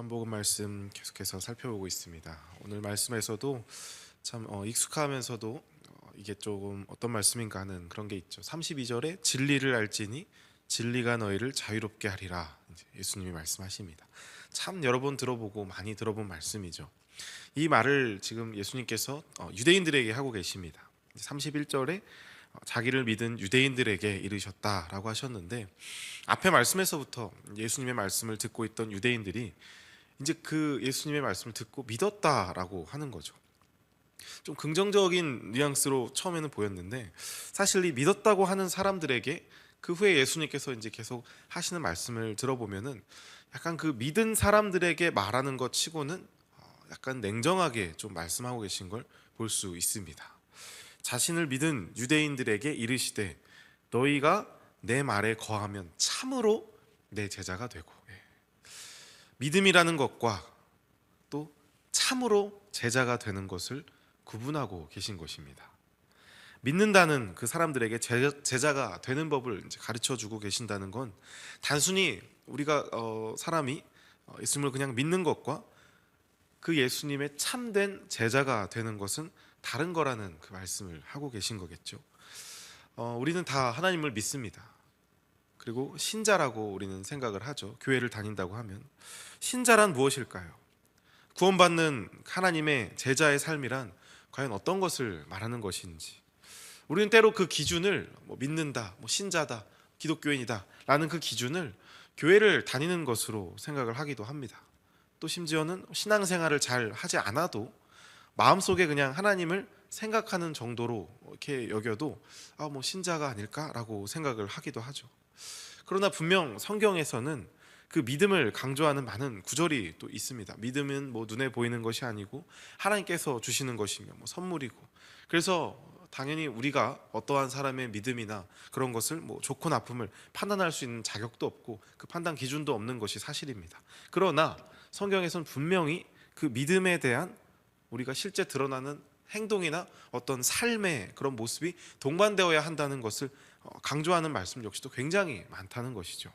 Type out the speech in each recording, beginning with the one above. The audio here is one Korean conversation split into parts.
요한복음 말씀 계속해서 살펴보고 있습니다. 오늘 말씀에서도 참 익숙하면서도 이게 조금 어떤 말씀인가 하는 그런 게 있죠. 32절에 진리를 알지니 진리가 너희를 자유롭게 하리라, 이제 예수님이 말씀하십니다. 참 여러 번 들어보고 많이 들어본 말씀이죠. 이 말을 지금 예수님께서 유대인들에게 하고 계십니다. 31절에 자기를 믿은 유대인들에게 이르셨다라고 하셨는데, 앞에 말씀에서부터 예수님의 말씀을 듣고 있던 유대인들이 이제 그 예수님의 말씀을 듣고 믿었다라고 하는 거죠. 좀 긍정적인 뉘앙스로 처음에는 보였는데, 사실 이 믿었다고 하는 사람들에게 그 후에 예수님께서 이제 계속 하시는 말씀을 들어보면은 약간 그 믿은 사람들에게 말하는 것 치고는 약간 냉정하게 좀 말씀하고 계신 걸 볼 수 있습니다. 자신을 믿은 유대인들에게 이르시되 너희가 내 말에 거하면 참으로 내 제자가 되고, 믿음이라는 것과 또 참으로 제자가 되는 것을 구분하고 계신 것입니다. 믿는다는 그 사람들에게 제자가 되는 법을 이제 가르쳐 주고 계신다는 건 단순히 우리가 사람이 예수님을 그냥 믿는 것과 그 예수님의 참된 제자가 되는 것은 다른 거라는 그 말씀을 하고 계신 거겠죠. 우리는 다 하나님을 믿습니다. 그리고 신자라고 우리는 생각을 하죠. 교회를 다닌다고 하면 신자란 무엇일까요? 구원받는 하나님의 제자의 삶이란 과연 어떤 것을 말하는 것인지, 우리는 때로 그 기준을 믿는다, 신자다, 기독교인이다 라는 그 기준을 교회를 다니는 것으로 생각을 하기도 합니다. 또 심지어는 신앙생활을 잘 하지 않아도 마음속에 그냥 하나님을 생각하는 정도로 이렇게 여겨도 신자가 아닐까라고 생각을 하기도 하죠. 그러나 분명 성경에서는 그 믿음을 강조하는 많은 구절이 또 있습니다. 믿음은 눈에 보이는 것이 아니고 하나님께서 주시는 것이며 선물이고, 그래서 당연히 우리가 어떠한 사람의 믿음이나 그런 것을 좋고 나쁨을 판단할 수 있는 자격도 없고 그 판단 기준도 없는 것이 사실입니다. 그러나 성경에서는 분명히 그 믿음에 대한 우리가 실제 드러나는 행동이나 어떤 삶의 그런 모습이 동반되어야 한다는 것을 강조하는 말씀 역시도 굉장히 많다는 것이죠.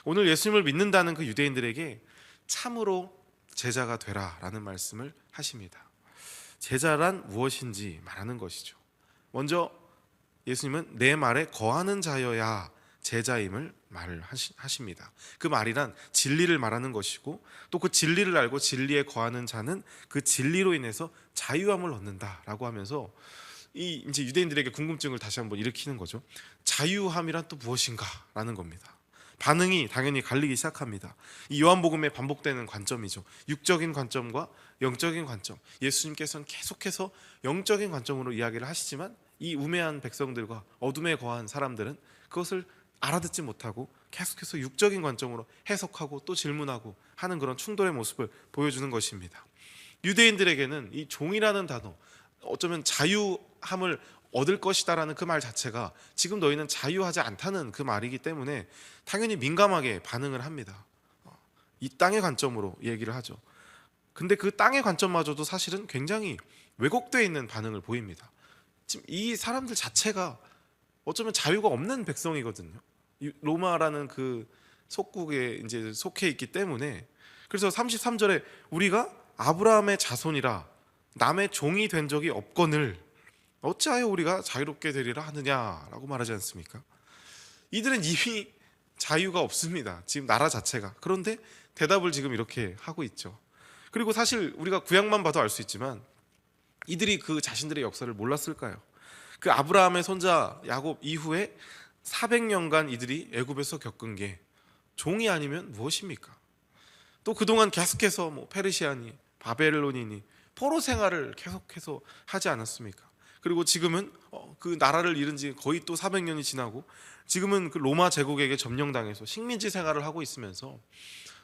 오늘 예수님을 믿는다는 그 유대인들에게 참으로 제자가 되라 라는 말씀을 하십니다. 제자란 무엇인지 말하는 것이죠. 먼저 예수님은 내 말에 거하는 자여야 제자임을 말을 하십니다. 그 말이란 진리를 말하는 것이고, 또 그 진리를 알고 진리에 거하는 자는 그 진리로 인해서 자유함을 얻는다라고 하면서 이제 유대인들에게 궁금증을 다시 한번 일으키는 거죠. 자유함이란 또 무엇인가라는 겁니다. 반응이 당연히 갈리기 시작합니다. 이 요한복음에 반복되는 관점이죠. 육적인 관점과 영적인 관점. 예수님께서는 계속해서 영적인 관점으로 이야기를 하시지만 이 우매한 백성들과 어둠에 거한 사람들은 그것을 알아듣지 못하고 계속해서 육적인 관점으로 해석하고 또 질문하고 하는 그런 충돌의 모습을 보여주는 것입니다. 유대인들에게는 이 종이라는 단어, 어쩌면 자유함을 얻을 것이다라는 그 말 자체가 지금 너희는 자유하지 않다는 그 말이기 때문에 당연히 민감하게 반응을 합니다. 이 땅의 관점으로 얘기를 하죠. 근데 그 땅의 관점마저도 사실은 굉장히 왜곡되어 있는 반응을 보입니다. 지금 이 사람들 자체가 어쩌면 자유가 없는 백성이거든요. 로마라는 그 속국에 이제 속해 있기 때문에. 그래서 33절에 우리가 아브라함의 자손이라 남의 종이 된 적이 없거늘 어찌하여 우리가 자유롭게 되리라 하느냐라고 말하지 않습니까? 이들은 이미 자유가 없습니다. 지금 나라 자체가. 그런데 대답을 지금 이렇게 하고 있죠. 그리고 사실 우리가 구약만 봐도 알 수 있지만 이들이 그 자신들의 역사를 몰랐을까요? 그 아브라함의 손자 야곱 이후에 400년간 이들이 애굽에서 겪은 게 종이 아니면 무엇입니까? 또 그동안 계속해서 페르시아니, 바벨론이니 포로 생활을 계속해서 하지 않았습니까? 그리고 지금은 그 나라를 잃은 지 거의 또 400년이 지나고 지금은 그 로마 제국에게 점령당해서 식민지 생활을 하고 있으면서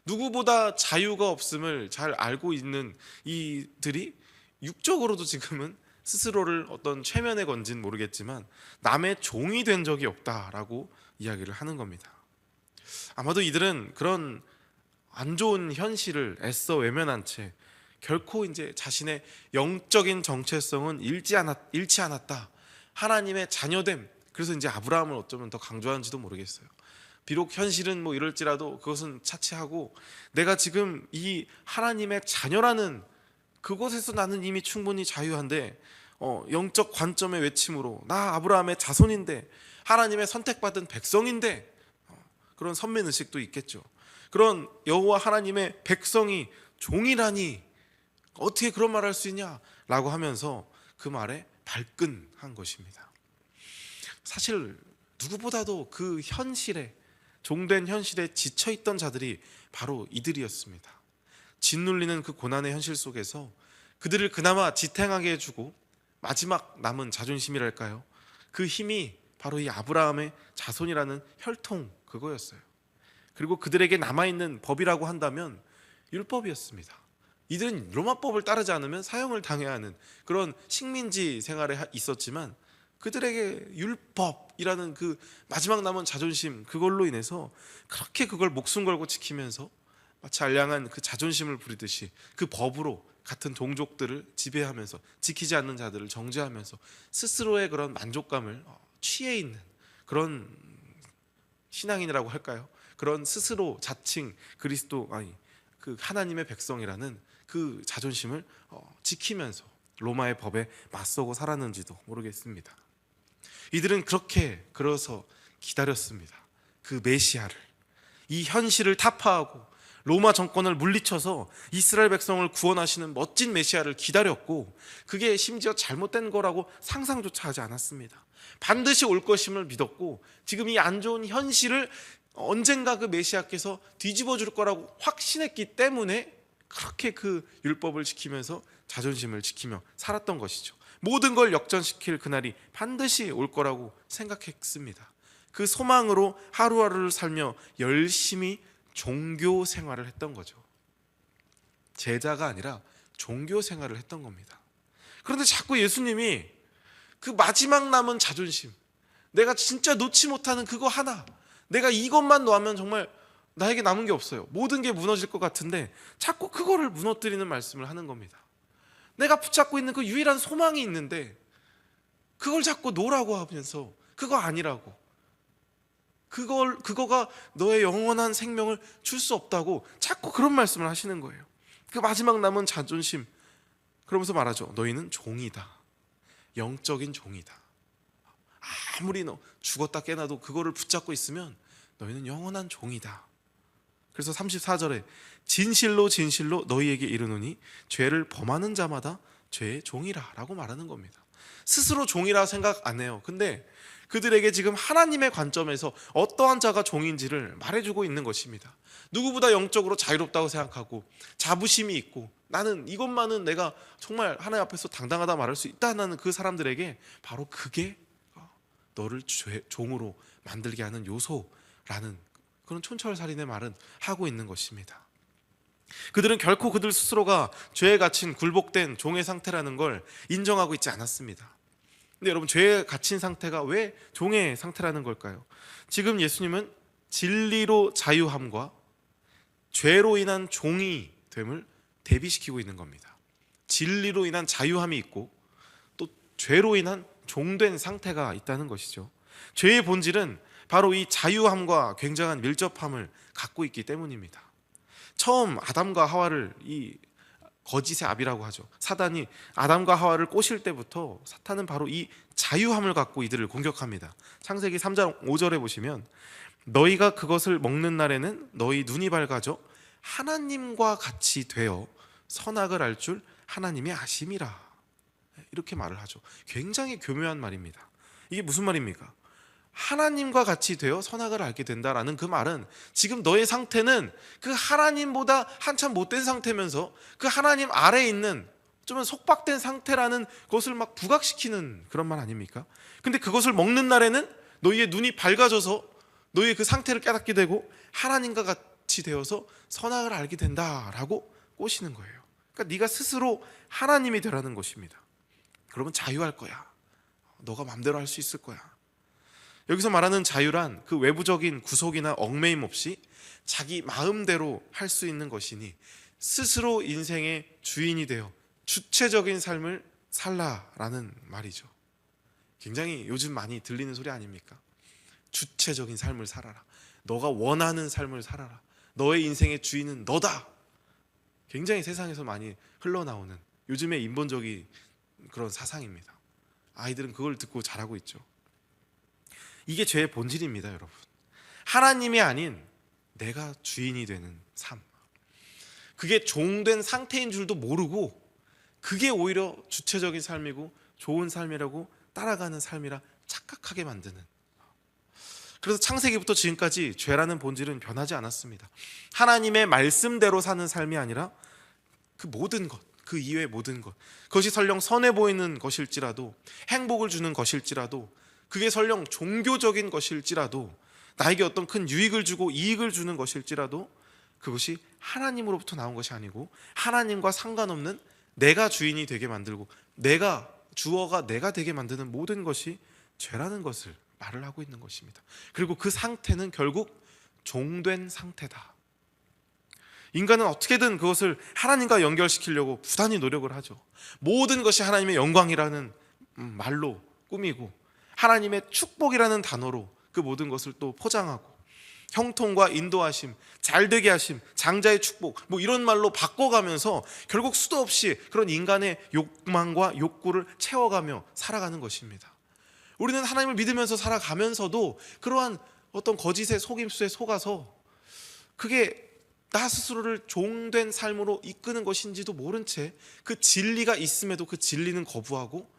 누구보다 자유가 없음을 잘 알고 있는 이들이 육적으로도 지금은 스스로를 어떤 최면에 건진 모르겠지만 남의 종이 된 적이 없다라고 이야기를 하는 겁니다. 아마도 이들은 그런 안 좋은 현실을 애써 외면한 채 결코 이제 자신의 영적인 정체성은 잃지 않았다. 하나님의 자녀됨. 그래서 이제 아브라함을 어쩌면 더 강조하는지도 모르겠어요. 비록 현실은 뭐 이럴지라도 그것은 차치하고 내가 지금 이 하나님의 자녀라는 그곳에서 나는 이미 충분히 자유한데 영적 관점의 외침으로 나 아브라함의 자손인데 하나님의 선택받은 백성인데 그런 선민의식도 있겠죠. 그런 여호와 하나님의 백성이 종이라니 어떻게 그런 말을 할 수 있냐라고 하면서 그 말에 발끈한 것입니다. 사실 누구보다도 그 현실에 종된 현실에 지쳐있던 자들이 바로 이들이었습니다. 짓눌리는 그 고난의 현실 속에서 그들을 그나마 지탱하게 해주고 마지막 남은 자존심이랄까요? 그 힘이 바로 이 아브라함의 자손이라는 혈통 그거였어요. 그리고 그들에게 남아있는 법이라고 한다면 율법이었습니다. 이들은 로마법을 따르지 않으면 사형을 당해야 하는 그런 식민지 생활에 있었지만 그들에게 율법이라는 그 마지막 남은 자존심 그걸로 인해서 그렇게 그걸 목숨 걸고 지키면서 마치 알량한 그 자존심을 부리듯이 그 법으로 같은 동족들을 지배하면서 지키지 않는 자들을 정죄하면서 스스로의 그런 만족감을 취해 있는 그런 신앙인이라고 할까요? 그런 스스로 자칭 그리스도 아니 그 하나님의 백성이라는 그 자존심을 지키면서 로마의 법에 맞서고 살았는지도 모르겠습니다. 이들은 그렇게 그래서 기다렸습니다. 그 메시아를, 이 현실을 타파하고 로마 정권을 물리쳐서 이스라엘 백성을 구원하시는 멋진 메시아를 기다렸고 그게 심지어 잘못된 거라고 상상조차 하지 않았습니다. 반드시 올 것임을 믿었고 지금 이 안 좋은 현실을 언젠가 그 메시아께서 뒤집어 줄 거라고 확신했기 때문에 그렇게 그 율법을 지키면서 자존심을 지키며 살았던 것이죠. 모든 걸 역전시킬 그날이 반드시 올 거라고 생각했습니다. 그 소망으로 하루하루를 살며 열심히 종교 생활을 했던 거죠. 제자가 아니라 종교 생활을 했던 겁니다. 그런데 자꾸 예수님이 그 마지막 남은 자존심, 내가 진짜 놓지 못하는 그거 하나, 내가 이것만 놓으면 정말 나에게 남은 게 없어요. 모든 게 무너질 것 같은데 자꾸 그거를 무너뜨리는 말씀을 하는 겁니다. 내가 붙잡고 있는 그 유일한 소망이 있는데 그걸 자꾸 놓으라고 하면서 그거 아니라고, 그거가 너의 영원한 생명을 줄 수 없다고 자꾸 그런 말씀을 하시는 거예요. 그 마지막 남은 자존심, 그러면서 말하죠. 너희는 종이다. 영적인 종이다. 아무리 너 죽었다 깨나도 그거를 붙잡고 있으면 너희는 영원한 종이다. 그래서 34절에 진실로 진실로 너희에게 이르노니 죄를 범하는 자마다 죄의 종이라 라고 말하는 겁니다. 스스로 종이라 생각 안 해요. 근데 그들에게 지금 하나님의 관점에서 어떠한 자가 종인지를 말해주고 있는 것입니다. 누구보다 영적으로 자유롭다고 생각하고 자부심이 있고 나는 이것만은 내가 정말 하나님 앞에서 당당하다 말할 수 있다는 그 사람들에게 바로 그게 너를 종으로 만들게 하는 요소라는 그런 촌철살인의 말은 하고 있는 것입니다. 그들은 결코 그들 스스로가 죄에 갇힌 굴복된 종의 상태라는 걸 인정하고 있지 않았습니다. 근데 여러분, 죄에 갇힌 상태가 왜 종의 상태라는 걸까요? 지금 예수님은 진리로 자유함과 죄로 인한 종이 됨을 대비시키고 있는 겁니다. 진리로 인한 자유함이 있고 또 죄로 인한 종된 상태가 있다는 것이죠. 죄의 본질은 바로 이 자유함과 굉장한 밀접함을 갖고 있기 때문입니다. 처음 아담과 하와를 이 거짓의 압이라고 하죠. 사단이 아담과 하와를 꼬실 때부터 사탄은 바로 이 자유함을 갖고 이들을 공격합니다. 창세기 3장 5절에 보시면 너희가 그것을 먹는 날에는 너희 눈이 밝아져 하나님과 같이 되어 선악을 알 줄 하나님이 아심이라, 이렇게 말을 하죠. 굉장히 교묘한 말입니다. 이게 무슨 말입니까? 하나님과 같이 되어 선악을 알게 된다라는 그 말은 지금 너의 상태는 그 하나님보다 한참 못된 상태면서 그 하나님 아래에 있는 좀 속박된 상태라는 것을 막 부각시키는 그런 말 아닙니까? 근데 그것을 먹는 날에는 너희의 눈이 밝아져서 너희의 그 상태를 깨닫게 되고 하나님과 같이 되어서 선악을 알게 된다라고 꼬시는 거예요. 그러니까 네가 스스로 하나님이 되라는 것입니다. 그러면 자유할 거야. 너가 마음대로 할 수 있을 거야. 여기서 말하는 자유란 그 외부적인 구속이나 얽매임 없이 자기 마음대로 할 수 있는 것이니 스스로 인생의 주인이 되어 주체적인 삶을 살라라는 말이죠. 굉장히 요즘 많이 들리는 소리 아닙니까? 주체적인 삶을 살아라. 너가 원하는 삶을 살아라. 너의 인생의 주인은 너다. 굉장히 세상에서 많이 흘러나오는 요즘의 인본적인 그런 사상입니다. 아이들은 그걸 듣고 자라고 있죠. 이게 죄의 본질입니다, 여러분. 하나님이 아닌 내가 주인이 되는 삶. 그게 종된 상태인 줄도 모르고 그게 오히려 주체적인 삶이고 좋은 삶이라고 따라가는 삶이라 착각하게 만드는. 그래서 창세기부터 지금까지 죄라는 본질은 변하지 않았습니다. 하나님의 말씀대로 사는 삶이 아니라 그 모든 것, 그 이외의 모든 것, 그것이 설령 선해 보이는 것일지라도, 행복을 주는 것일지라도, 그게 설령 종교적인 것일지라도, 나에게 어떤 큰 유익을 주고 이익을 주는 것일지라도 그것이 하나님으로부터 나온 것이 아니고 하나님과 상관없는 내가 주인이 되게 만들고 주어가 내가 되게 만드는 모든 것이 죄라는 것을 말을 하고 있는 것입니다. 그리고 그 상태는 결국 종된 상태다. 인간은 어떻게든 그것을 하나님과 연결시키려고 부단히 노력을 하죠. 모든 것이 하나님의 영광이라는 말로 꾸미고 하나님의 축복이라는 단어로 그 모든 것을 또 포장하고 형통과 인도하심, 잘되게 하심, 장자의 축복 뭐 이런 말로 바꿔가면서 결국 수도 없이 그런 인간의 욕망과 욕구를 채워가며 살아가는 것입니다. 우리는 하나님을 믿으면서 살아가면서도 그러한 어떤 거짓의 속임수에 속아서 그게 나 스스로를 종된 삶으로 이끄는 것인지도 모른 채 그 진리가 있음에도 그 진리는 거부하고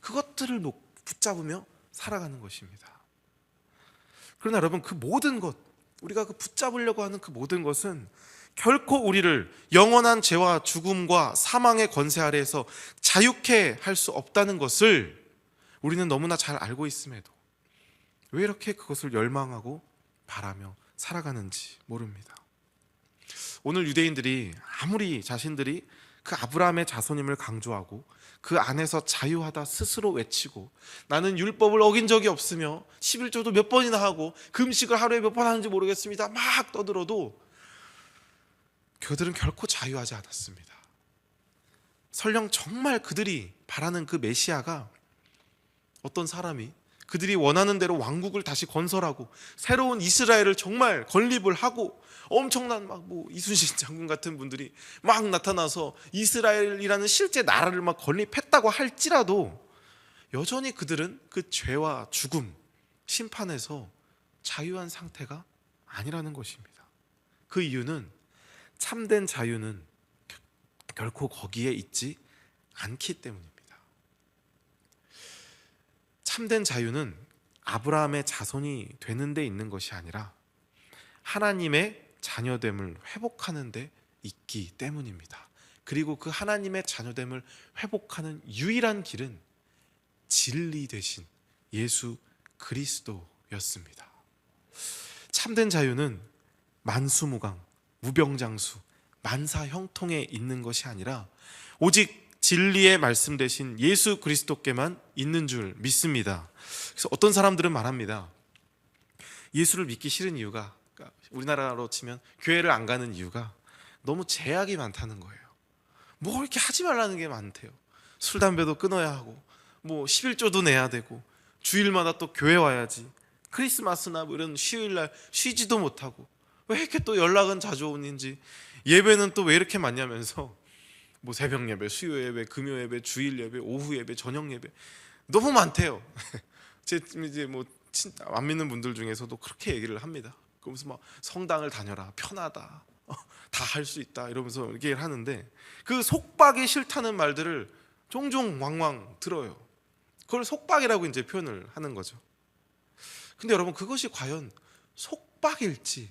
그것들을 붙잡으며 살아가는 것입니다. 그러나 여러분, 그 모든 것, 우리가 그 붙잡으려고 하는 그 모든 것은 결코 우리를 영원한 죄와 죽음과 사망의 권세 아래에서 자유케 할 수 없다는 것을 우리는 너무나 잘 알고 있음에도 왜 이렇게 그것을 열망하고 바라며 살아가는지 모릅니다. 오늘 유대인들이 아무리 자신들이 그 아브라함의 자손임을 강조하고 그 안에서 자유하다 스스로 외치고 나는 율법을 어긴 적이 없으며 11조도 몇 번이나 하고 금식을 하루에 몇 번 하는지 모르겠습니다 막 떠들어도 그들은 결코 자유하지 않았습니다. 설령 정말 그들이 바라는 그 메시아가 어떤 사람이 그들이 원하는 대로 왕국을 다시 건설하고 새로운 이스라엘을 정말 건립을 하고 엄청난 막 이순신 장군 같은 분들이 막 나타나서 이스라엘이라는 실제 나라를 막 건립했다고 할지라도 여전히 그들은 그 죄와 죽음, 심판에서 자유한 상태가 아니라는 것입니다. 그 이유는 참된 자유는 결코 거기에 있지 않기 때문입니다. 참된 자유는 아브라함의 자손이 되는 데 있는 것이 아니라 하나님의 자녀됨을 회복하는 데 있기 때문입니다. 그리고 그 하나님의 자녀됨을 회복하는 유일한 길은 진리 되신 예수 그리스도였습니다. 참된 자유는 만수무강, 무병장수, 만사형통에 있는 것이 아니라 오직 진리의 말씀 되신 예수 그리스도께만 있는 줄 믿습니다. 그래서 어떤 사람들은 말합니다. 예수를 믿기 싫은 이유가, 우리나라로 치면 교회를 안 가는 이유가 너무 제약이 많다는 거예요. 뭐 이렇게 하지 말라는 게 많대요. 술, 담배도 끊어야 하고 11조도 내야 되고 주일마다 또 교회 와야지, 크리스마스나 이런 휴일날 쉬지도 못하고 왜 이렇게 또 연락은 자주 오는지, 예배는 또 왜 이렇게 많냐면서 새벽 예배, 수요 예배, 금요 예배, 주일 예배, 오후 예배, 저녁 예배 너무 많대요. 제 이제 안 믿는 분들 중에서도 그렇게 얘기를 합니다. 그러면서 막 성당을 다녀라, 편하다, 다 할 수 있다 이러면서 얘기를 하는데 그 속박이 싫다는 말들을 종종 왕왕 들어요. 그걸 속박이라고 이제 표현을 하는 거죠. 근데 여러분, 그것이 과연 속박일지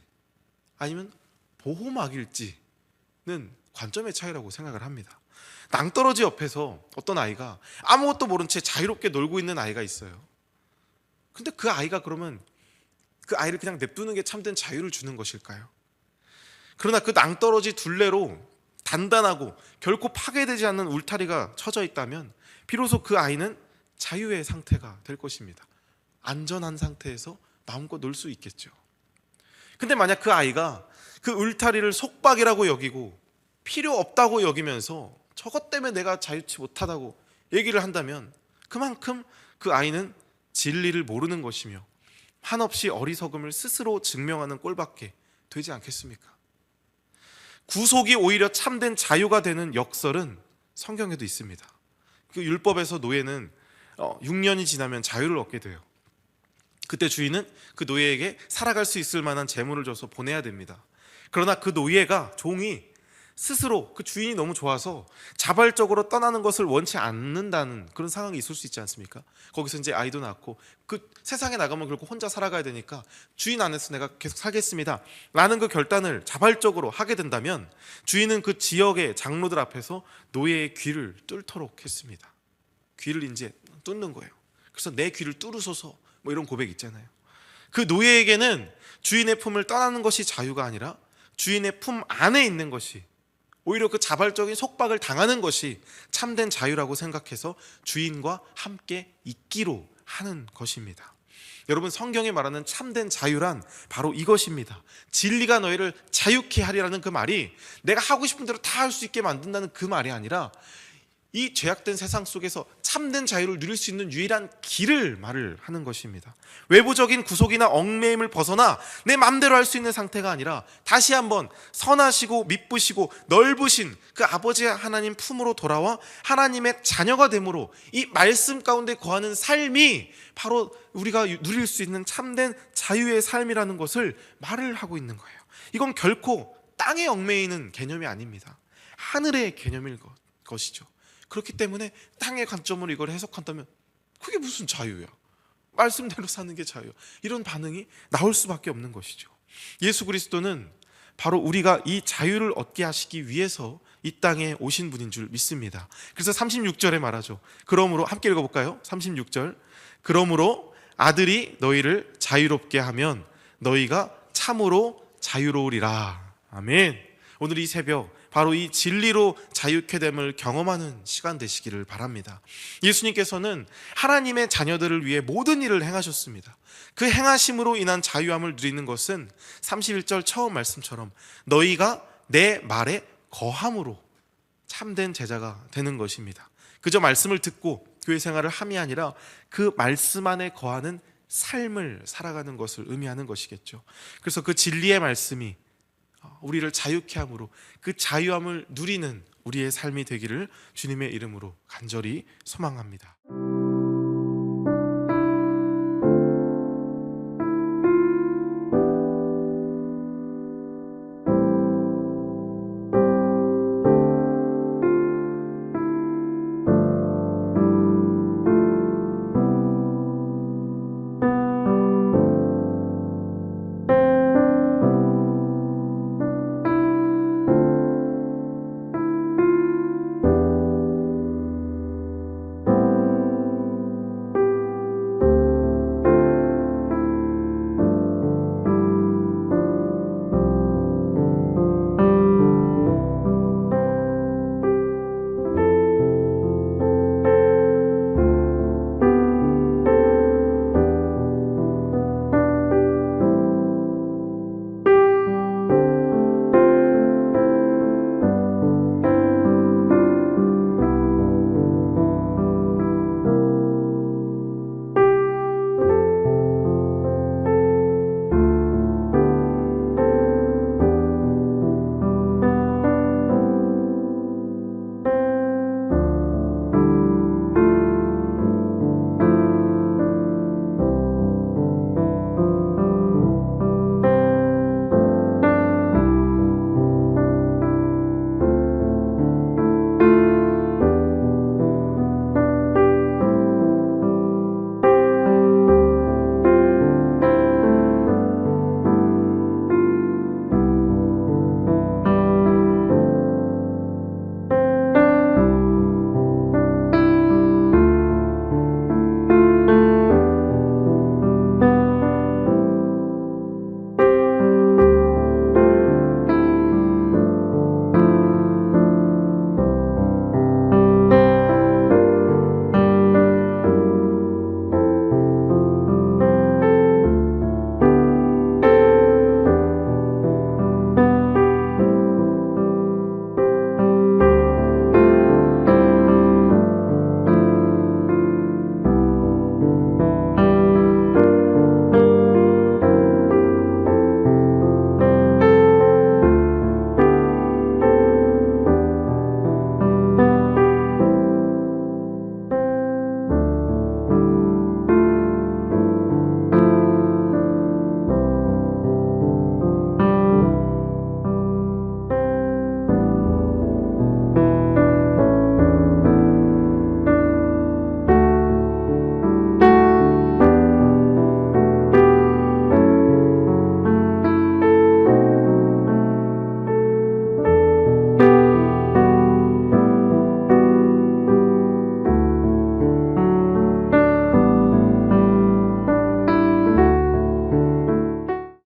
아니면 보호막일지는 관점의 차이라고 생각을 합니다. 낭떠러지 옆에서 어떤 아이가 아무것도 모른 채 자유롭게 놀고 있는 아이가 있어요. 근데 그 아이가 그러면 그 아이를 그냥 냅두는 게 참된 자유를 주는 것일까요? 그러나 그 낭떠러지 둘레로 단단하고 결코 파괴되지 않는 울타리가 쳐져 있다면 비로소 그 아이는 자유의 상태가 될 것입니다. 안전한 상태에서 마음껏 놀 수 있겠죠. 근데 만약 그 아이가 그 울타리를 속박이라고 여기고 필요 없다고 여기면서 저것 때문에 내가 자유치 못하다고 얘기를 한다면 그만큼 그 아이는 진리를 모르는 것이며 한없이 어리석음을 스스로 증명하는 꼴밖에 되지 않겠습니까? 구속이 오히려 참된 자유가 되는 역설은 성경에도 있습니다. 그 율법에서 노예는 6년이 지나면 자유를 얻게 돼요. 그때 주인은 그 노예에게 살아갈 수 있을 만한 재물을 줘서 보내야 됩니다. 그러나 그 노예가, 종이 스스로 그 주인이 너무 좋아서 자발적으로 떠나는 것을 원치 않는다는 그런 상황이 있을 수 있지 않습니까? 거기서 이제 아이도 낳고 그 세상에 나가면 결국 혼자 살아가야 되니까 주인 안에서 내가 계속 살겠습니다 라는 그 결단을 자발적으로 하게 된다면 주인은 그 지역의 장로들 앞에서 노예의 귀를 뚫도록 했습니다. 귀를 이제 뚫는 거예요. 그래서 내 귀를 뚫으소서 뭐 이런 고백 있잖아요. 그 노예에게는 주인의 품을 떠나는 것이 자유가 아니라 주인의 품 안에 있는 것이, 오히려 그 자발적인 속박을 당하는 것이 참된 자유라고 생각해서 주인과 함께 있기로 하는 것입니다. 여러분, 성경이 말하는 참된 자유란 바로 이것입니다. 진리가 너희를 자유케 하리라는 그 말이 내가 하고 싶은 대로 다 할 수 있게 만든다는 그 말이 아니라 이 죄악된 세상 속에서 참된 자유를 누릴 수 있는 유일한 길을 말을 하는 것입니다. 외부적인 구속이나 얽매임을 벗어나 내 마음대로 할 수 있는 상태가 아니라 다시 한번 선하시고 미쁘시고 넓으신 그 아버지 하나님 품으로 돌아와 하나님의 자녀가 됨으로 이 말씀 가운데 거하는 삶이 바로 우리가 누릴 수 있는 참된 자유의 삶이라는 것을 말을 하고 있는 거예요. 이건 결코 땅에 얽매이는 개념이 아닙니다. 하늘의 개념일 것이죠. 그렇기 때문에 땅의 관점으로 이걸 해석한다면 그게 무슨 자유야? 말씀대로 사는 게 자유. 이런 반응이 나올 수밖에 없는 것이죠. 예수 그리스도는 바로 우리가 이 자유를 얻게 하시기 위해서 이 땅에 오신 분인 줄 믿습니다. 그래서 36절에 말하죠. 그러므로 함께 읽어볼까요? 36절. 그러므로 아들이 너희를 자유롭게 하면 너희가 참으로 자유로우리라. 아멘. 오늘 이 새벽 바로 이 진리로 자유케 됨을 경험하는 시간 되시기를 바랍니다. 예수님께서는 하나님의 자녀들을 위해 모든 일을 행하셨습니다. 그 행하심으로 인한 자유함을 누리는 것은 31절 처음 말씀처럼 너희가 내 말에 거함으로 참된 제자가 되는 것입니다. 그저 말씀을 듣고 교회 생활을 함이 아니라 그 말씀 안에 거하는 삶을 살아가는 것을 의미하는 것이겠죠. 그래서 그 진리의 말씀이 우리를 자유케 함으로 그 자유함을 누리는 우리의 삶이 되기를 주님의 이름으로 간절히 소망합니다.